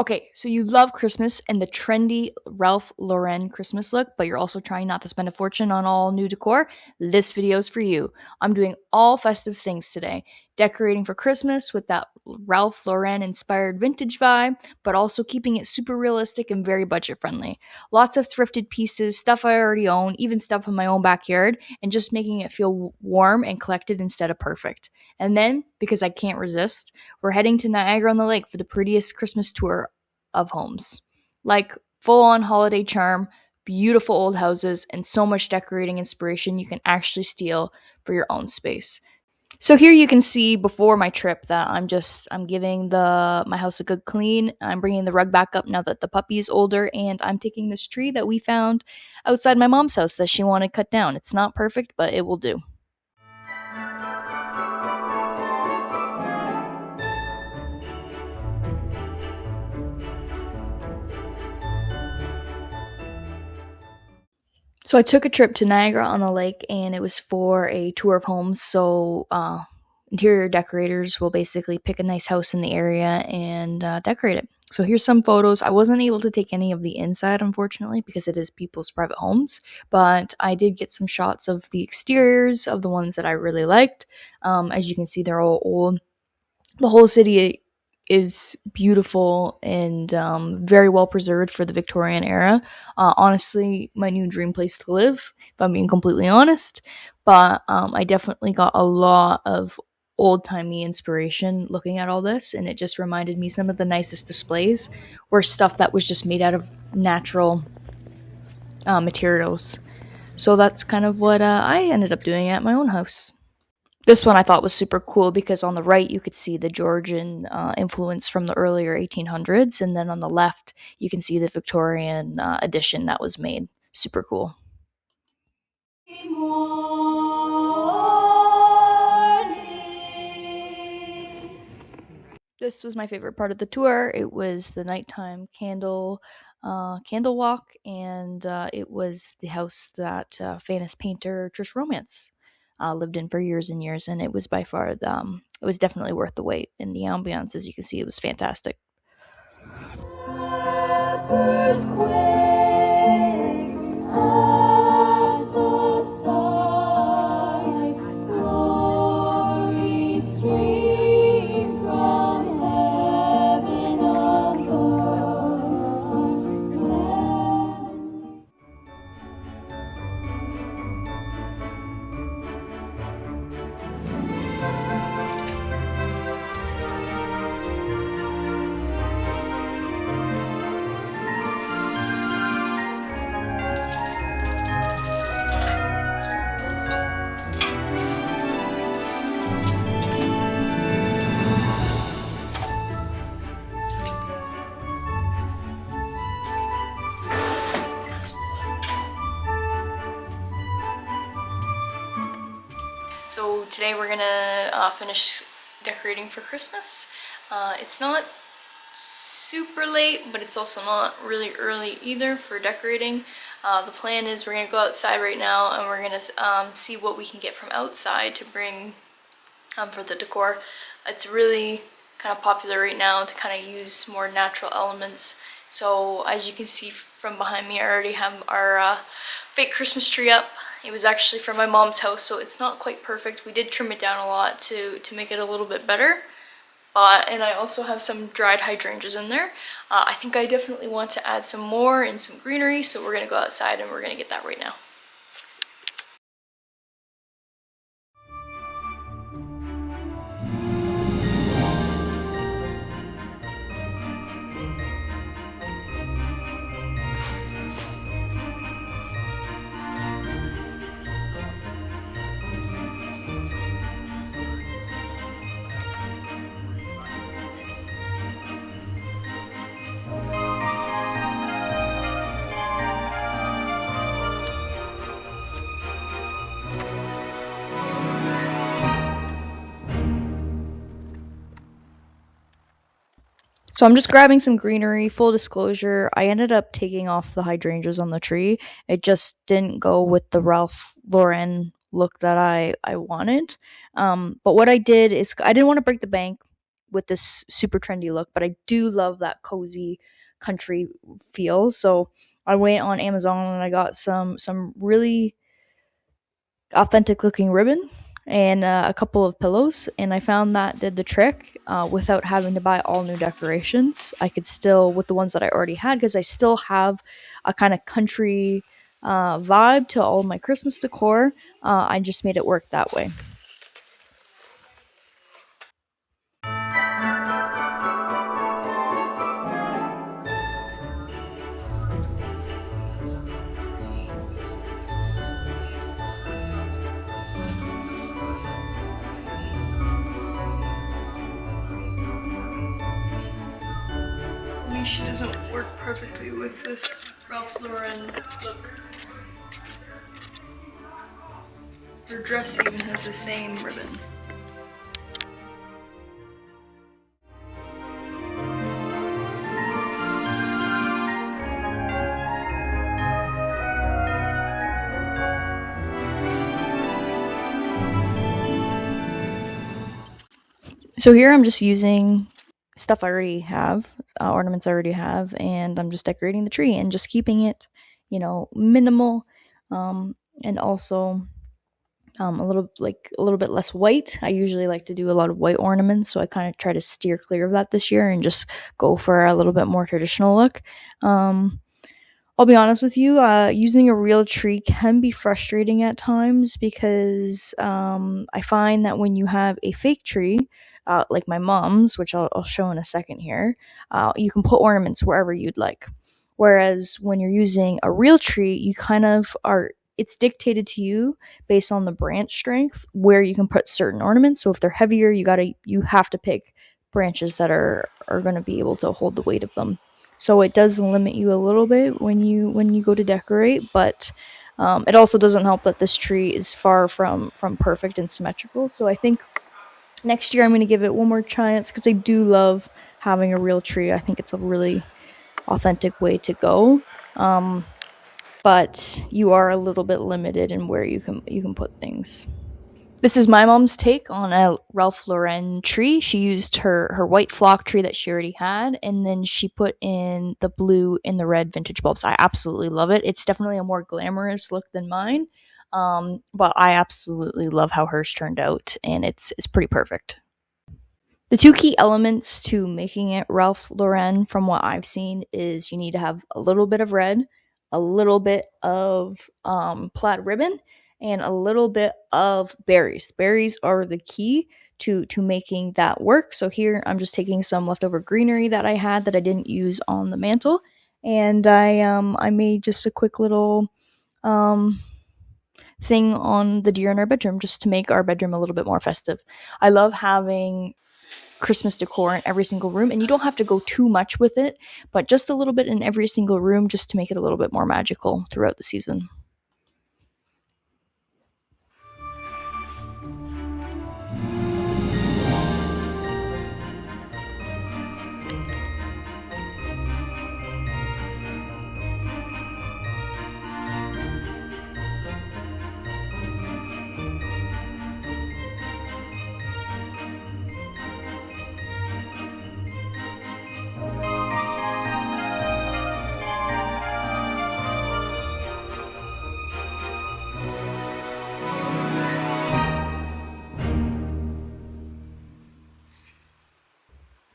Okay, so you love Christmas and the trendy Ralph Lauren Christmas look, but you're also trying not to spend a fortune on all new decor? This video is for you. I'm doing all festive things today, decorating for Christmas with that Ralph Lauren inspired vintage vibe, but also keeping it super realistic and very budget friendly. Lots of thrifted pieces, stuff I already own, even stuff in my own backyard, and just making it feel warm and collected instead of perfect. And then, because I can't resist, we're heading to Niagara-on-the-Lake for the prettiest Christmas tour of homes. Like full on holiday charm, beautiful old houses, and so much decorating inspiration you can actually steal for your own space. So here you can see before my trip that I'm giving the my house a good clean. I'm bringing the rug back up now that the puppy is older, and I'm taking this tree that we found outside my mom's house that she wanted cut down. It's not perfect, but it will do. So I took a trip to Niagara-on-the-Lake, and it was for a tour of homes. So interior decorators will basically pick a nice house in the area and decorate it. So here's some photos. I wasn't able to take any of the inside, unfortunately, because it is people's private homes. But I did get some shots of the exteriors of the ones that I really liked. As you can see, they're all old. The whole city is beautiful and very well preserved for the Victorian era. Honestly, my new dream place to live, if I'm being completely honest. But I definitely got a lot of old timey inspiration looking at all this, and it just reminded me some of the nicest displays were stuff that was just made out of natural materials. So that's kind of what I ended up doing at my own house. This one I thought was super cool because on the right you could see the Georgian influence from the earlier 1800s, and then on the left you can see the Victorian addition that was made. Super cool. This was my favorite part of the tour. It was the nighttime candle walk, and it was the house that famous painter Trish Romance lived in for years and years, and it was by far it was definitely worth the wait. And the ambiance, as you can see, it was fantastic. So today we're gonna finish decorating for Christmas. It's not super late, but it's also not really early either for decorating. The plan is we're gonna go outside right now, and we're gonna see what we can get from outside to bring for the decor. It's really kind of popular right now to kind of use more natural elements. So as you can see from behind me, I already have our fake Christmas tree up. It was actually from my mom's house, so it's not quite perfect. We did trim it down a lot to make it a little bit better. And I also have some dried hydrangeas in there. I think I definitely want to add some more and some greenery, so we're gonna go outside and we're gonna get that right now. So I'm just grabbing some greenery. Full disclosure, I ended up taking off the hydrangeas on the tree. It just didn't go with the Ralph Lauren look that I wanted. But what I did is I didn't want to break the bank with this super trendy look, but I do love that cozy country feel. So I went on Amazon and I got some really authentic looking ribbon and a couple of pillows, and I found that did the trick without having to buy all new decorations. I could still, with the ones that I already had, because I still have a kind of country vibe to all my Christmas decor. I just made it work that way. I mean, she doesn't work perfectly with this Ralph Lauren look. Her dress even has the same ribbon. So here I'm just using stuff I already have, ornaments I already have, and I'm just decorating the tree and just keeping it, minimal, and also a little bit less white. I usually like to do a lot of white ornaments, so I kind of try to steer clear of that this year and just go for a little bit more traditional look. I'll be honest with you, using a real tree can be frustrating at times because I find that when you have a fake tree, like my mom's, which I'll show in a second here, you can put ornaments wherever you'd like. Whereas when you're using a real tree, you kind of are, it's dictated to you based on the branch strength where you can put certain ornaments. So if they're heavier, you have to pick branches that are going to be able to hold the weight of them. So it does limit you a little bit when you go to decorate, but it also doesn't help that this tree is far from perfect and symmetrical. So I think next year I'm going to give it one more chance because I do love having a real tree. I think it's a really authentic way to go. But you are a little bit limited in where you can put things. This is my mom's take on a Ralph Lauren tree. She used her white flock tree that she already had, and then she put in the blue and the red vintage bulbs. I absolutely love it. It's definitely a more glamorous look than mine, but I absolutely love how hers turned out, and it's pretty perfect. The two key elements to making it Ralph Lauren, from what I've seen, is you need to have a little bit of red, a little bit of plaid ribbon, and a little bit of berries. Berries are the key to making that work. So here I'm just taking some leftover greenery that I had that I didn't use on the mantle, and I made just a quick little um thing on the deer in our bedroom just to make our bedroom a little bit more festive. I love having Christmas decor in every single room, and you don't have to go too much with it, but just a little bit in every single room just to make it a little bit more magical throughout the season.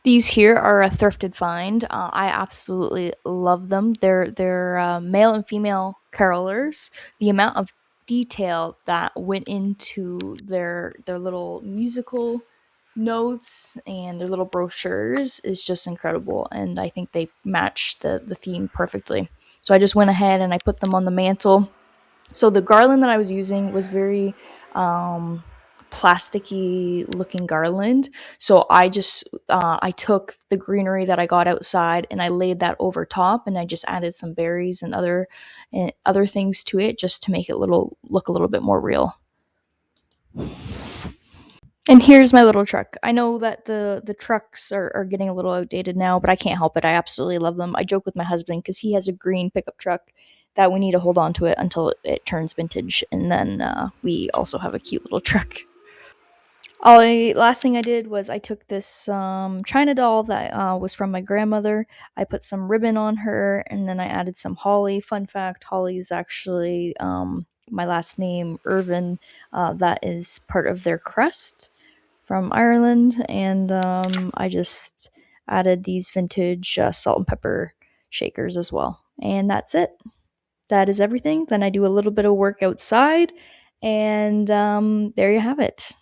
These here are a thrifted find. I absolutely love them. They're male and female carolers. The amount of detail that went into their little musical notes and their little brochures is just incredible, and I think they match the theme perfectly. So I just went ahead and I put them on the mantle. So the garland that I was using was very um, plasticky looking garland. So I took the greenery that I got outside and I laid that over top, and I just added some berries and other things to it just to make it look a little bit more real. And here's my little truck. I know that the trucks are getting a little outdated now, but I can't help it. I absolutely love them. I joke with my husband because he has a green pickup truck that we need to hold on to it until it turns vintage, and then we also have a cute little truck. Last thing I did was I took this China doll that was from my grandmother. I put some ribbon on her, and then I added some holly. Fun fact: holly is actually my last name, Irvin. That is part of their crest from Ireland, and I just added these vintage salt and pepper shakers as well. And that's it. That is everything. Then I do a little bit of work outside, and there you have it.